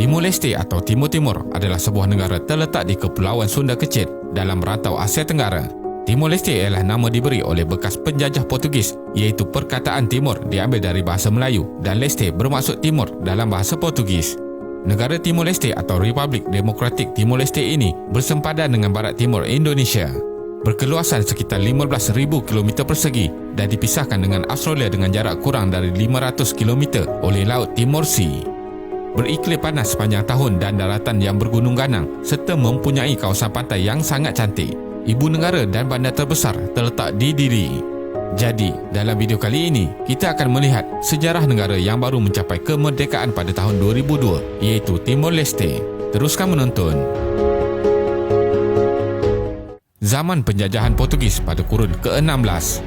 Timor Leste atau Timur Timur adalah sebuah negara terletak di Kepulauan Sunda Kecil dalam rantau Asia Tenggara. Timor Leste ialah nama diberi oleh bekas penjajah Portugis, iaitu perkataan Timor diambil dari bahasa Melayu dan Leste bermaksud Timur dalam bahasa Portugis. Negara Timor Leste atau Republik Demokratik Timor Leste ini bersempadan dengan barat timur Indonesia. Berkeluasan sekitar 15,000 km persegi dan dipisahkan dengan Australia dengan jarak kurang dari 500 km oleh Laut Timor Sea. Beriklim panas sepanjang tahun dan daratan yang bergunung ganang serta mempunyai kawasan pantai yang sangat cantik. Ibu negara dan bandar terbesar terletak di Dili. Jadi, dalam video kali ini, kita akan melihat sejarah negara yang baru mencapai kemerdekaan pada tahun 2002, iaitu Timor Leste. Teruskan menonton. Zaman penjajahan Portugis pada kurun ke-16.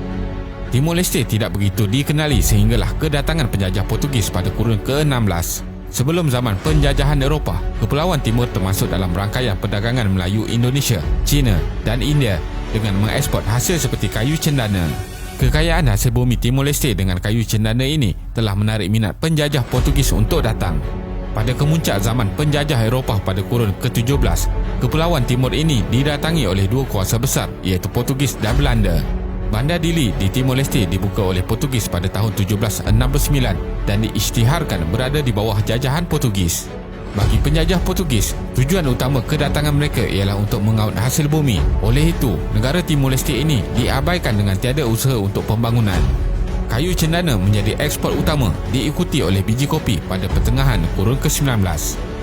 Timor Leste tidak begitu dikenali sehinggalah kedatangan penjajah Portugis pada kurun ke-16. Sebelum zaman penjajahan Eropah, Kepulauan Timur termasuk dalam rangkaian perdagangan Melayu Indonesia, China dan India dengan mengeksport hasil seperti kayu cendana. Kekayaan hasil bumi Timor Leste dengan kayu cendana ini telah menarik minat penjajah Portugis untuk datang. Pada kemuncak zaman penjajah Eropah pada kurun ke-17, Kepulauan Timur ini didatangi oleh dua kuasa besar iaitu Portugis dan Belanda. Bandar Dili di Timor Leste dibuka oleh Portugis pada tahun 1769 dan diisytiharkan berada di bawah jajahan Portugis. Bagi penjajah Portugis, tujuan utama kedatangan mereka ialah untuk mengaut hasil bumi. Oleh itu, negara Timor Leste ini diabaikan dengan tiada usaha untuk pembangunan. Kayu cendana menjadi ekspor utama, diikuti oleh biji kopi pada pertengahan kurun ke-19.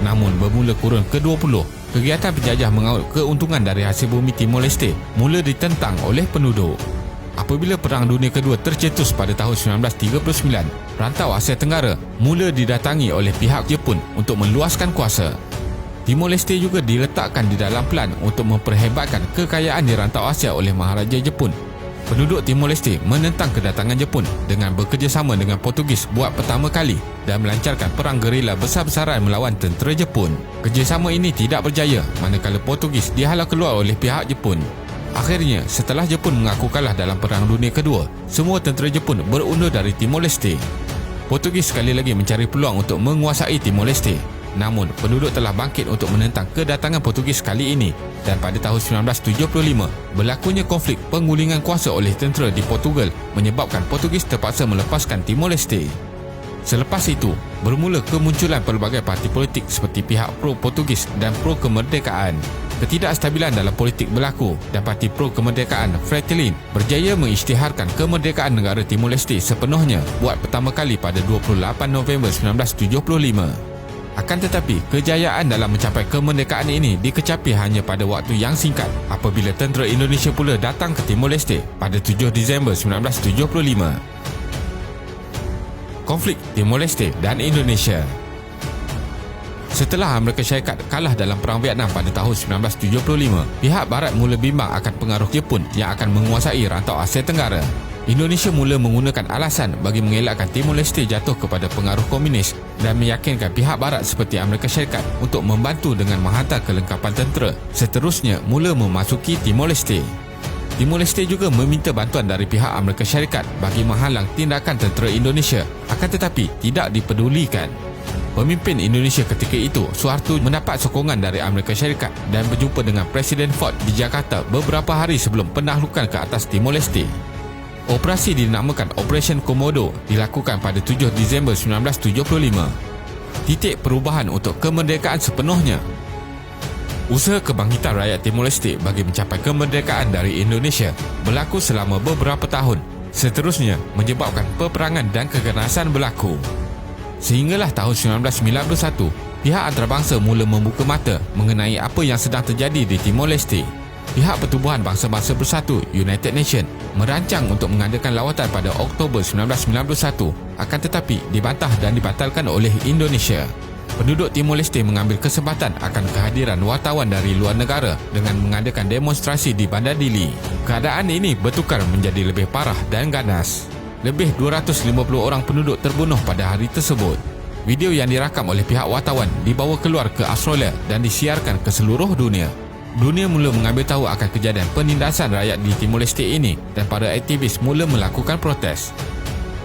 Namun bermula kurun ke-20, kegiatan penjajah mengaut keuntungan dari hasil bumi Timor Leste mula ditentang oleh penduduk. Apabila Perang Dunia Kedua tercetus pada tahun 1939, rantau Asia Tenggara mula didatangi oleh pihak Jepun untuk meluaskan kuasa. Timor Leste juga diletakkan di dalam pelan untuk memperhebatkan kekayaan di rantau Asia oleh Maharaja Jepun. Penduduk Timor Leste menentang kedatangan Jepun dengan bekerjasama dengan Portugis buat pertama kali dan melancarkan perang gerila besar-besaran melawan tentera Jepun. Kerjasama ini tidak berjaya manakala Portugis dihalau keluar oleh pihak Jepun. Akhirnya, setelah Jepun mengaku kalah dalam Perang Dunia Kedua, semua tentera Jepun berundur dari Timor Leste. Portugis sekali lagi mencari peluang untuk menguasai Timor Leste. Namun, penduduk telah bangkit untuk menentang kedatangan Portugis kali ini dan pada tahun 1975, berlakunya konflik pengulingan kuasa oleh tentera di Portugal menyebabkan Portugis terpaksa melepaskan Timor Leste. Selepas itu, bermula kemunculan pelbagai parti politik seperti pihak pro-Portugis dan pro-kemerdekaan. Ketidakstabilan dalam politik berlaku dan parti pro-kemerdekaan Fretilin berjaya mengisytiharkan kemerdekaan negara Timor Leste sepenuhnya buat pertama kali pada 28 November 1975. Akan tetapi, kejayaan dalam mencapai kemerdekaan ini dikecapi hanya pada waktu yang singkat apabila tentera Indonesia pula datang ke Timor Leste pada 7 Disember 1975. Konflik Timor Leste dan Indonesia. Setelah Amerika Syarikat kalah dalam Perang Vietnam pada tahun 1975, pihak Barat mula bimbang akan pengaruh Jepun yang akan menguasai rantau Asia Tenggara. Indonesia mula menggunakan alasan bagi mengelakkan Timor Leste jatuh kepada pengaruh komunis dan meyakinkan pihak Barat seperti Amerika Syarikat untuk membantu dengan menghantar kelengkapan tentera. Seterusnya mula memasuki Timor Leste. Timor Leste juga meminta bantuan dari pihak Amerika Syarikat bagi menghalang tindakan tentera Indonesia, akan tetapi tidak dipedulikan. Pemimpin Indonesia ketika itu, Suharto, mendapat sokongan dari Amerika Syarikat dan berjumpa dengan Presiden Ford di Jakarta beberapa hari sebelum penaklukan ke atas Timor Leste. Operasi dinamakan Operation Komodo dilakukan pada 7 Disember 1975. Titik perubahan untuk kemerdekaan sepenuhnya. Usaha kebangkitan rakyat Timor Leste bagi mencapai kemerdekaan dari Indonesia berlaku selama beberapa tahun. Seterusnya menyebabkan peperangan dan keganasan berlaku. Sehinggalah tahun 1991, pihak antarabangsa mula membuka mata mengenai apa yang sedang terjadi di Timor Leste. Pihak Pertubuhan Bangsa-Bangsa Bersatu United Nations merancang untuk mengadakan lawatan pada Oktober 1991, akan tetapi dibantah dan dibatalkan oleh Indonesia. Penduduk Timor Leste mengambil kesempatan akan kehadiran wartawan dari luar negara dengan mengadakan demonstrasi di Bandar Dili. Keadaan ini bertukar menjadi lebih parah dan ganas. Lebih 250 orang penduduk terbunuh pada hari tersebut. Video yang dirakam oleh pihak wartawan dibawa keluar ke Australia dan disiarkan ke seluruh dunia. Dunia mula mengambil tahu akan kejadian penindasan rakyat di Timor Leste ini dan para aktivis mula melakukan protes.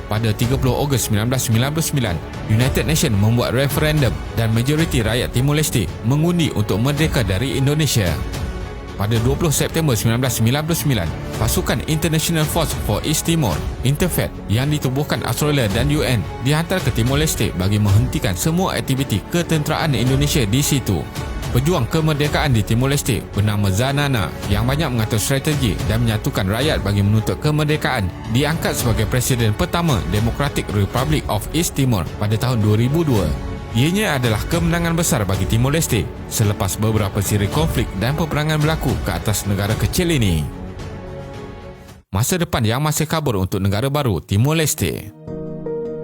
Pada 30 Ogos 1999, United Nations membuat referendum dan majoriti rakyat Timor Leste mengundi untuk merdeka dari Indonesia. Pada 20 September 1999, pasukan International Force for East Timor, Interfed, yang ditubuhkan Australia dan UN dihantar ke Timor Leste bagi menghentikan semua aktiviti ketenteraan Indonesia di situ. Pejuang kemerdekaan di Timor Leste bernama Zanana yang banyak mengatur strategi dan menyatukan rakyat bagi menuntut kemerdekaan diangkat sebagai Presiden pertama Democratic Republic of East Timor pada tahun 2002. Ianya adalah kemenangan besar bagi Timor Leste selepas beberapa siri konflik dan peperangan berlaku ke atas negara kecil ini. Masa depan yang masih kabur untuk negara baru Timor Leste.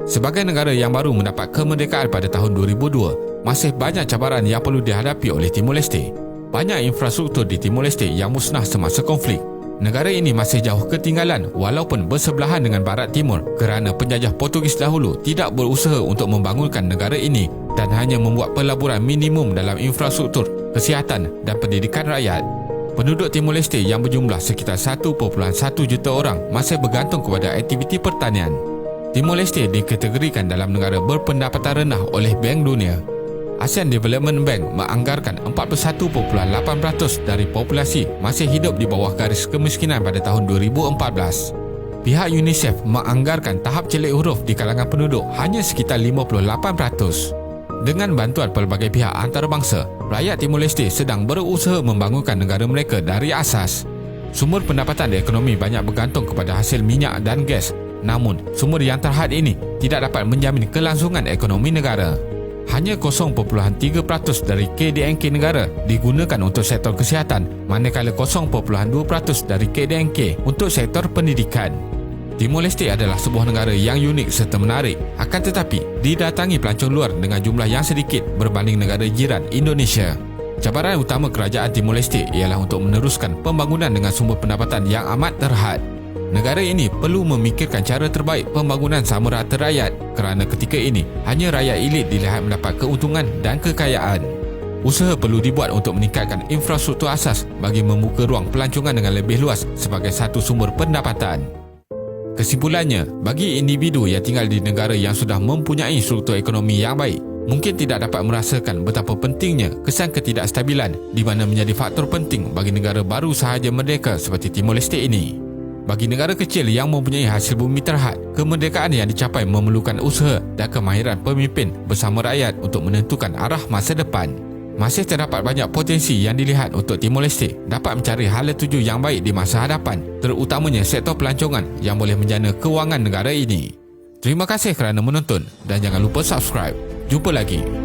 Sebagai negara yang baru mendapat kemerdekaan pada tahun 2002, masih banyak cabaran yang perlu dihadapi oleh Timor Leste. Banyak infrastruktur di Timor Leste yang musnah semasa konflik. Negara ini masih jauh ketinggalan walaupun bersebelahan dengan Barat Timur kerana penjajah Portugis dahulu tidak berusaha untuk membangunkan negara ini dan hanya membuat pelaburan minimum dalam infrastruktur, kesihatan dan pendidikan rakyat. Penduduk Timor Leste yang berjumlah sekitar 1.1 juta orang masih bergantung kepada aktiviti pertanian. Timor Leste dikategorikan dalam negara berpendapatan rendah oleh Bank Dunia. ASEAN Development Bank menganggarkan 41.8% dari populasi masih hidup di bawah garis kemiskinan pada tahun 2014. Pihak UNICEF menganggarkan tahap celik huruf di kalangan penduduk hanya sekitar 58%. Dengan bantuan pelbagai pihak antarabangsa, rakyat Timor Leste sedang berusaha membangunkan negara mereka dari asas. Sumber pendapatan ekonomi banyak bergantung kepada hasil minyak dan gas. Namun, sumber yang terhad ini tidak dapat menjamin kelangsungan ekonomi negara. Hanya 0.3% dari KDNK negara digunakan untuk sektor kesihatan, manakala 0.2% dari KDNK untuk sektor pendidikan. Timor Leste adalah sebuah negara yang unik serta menarik, akan tetapi didatangi pelancong luar dengan jumlah yang sedikit berbanding negara jiran Indonesia. Cabaran utama kerajaan Timor Leste ialah untuk meneruskan pembangunan dengan sumber pendapatan yang amat terhad. Negara ini perlu memikirkan cara terbaik pembangunan sama rata rakyat kerana ketika ini hanya rakyat elit dilihat mendapat keuntungan dan kekayaan. Usaha perlu dibuat untuk meningkatkan infrastruktur asas bagi membuka ruang pelancongan dengan lebih luas sebagai satu sumber pendapatan. Kesimpulannya, bagi individu yang tinggal di negara yang sudah mempunyai struktur ekonomi yang baik, mungkin tidak dapat merasakan betapa pentingnya kesan ketidakstabilan di mana menjadi faktor penting bagi negara baru sahaja merdeka seperti Timor Leste ini. Bagi negara kecil yang mempunyai hasil bumi terhad, kemerdekaan yang dicapai memerlukan usaha dan kemahiran pemimpin bersama rakyat untuk menentukan arah masa depan. Masih terdapat banyak potensi yang dilihat untuk Timor Leste dapat mencari hala tuju yang baik di masa hadapan, terutamanya sektor pelancongan yang boleh menjana kewangan negara ini. Terima kasih kerana menonton dan jangan lupa subscribe. Jumpa lagi.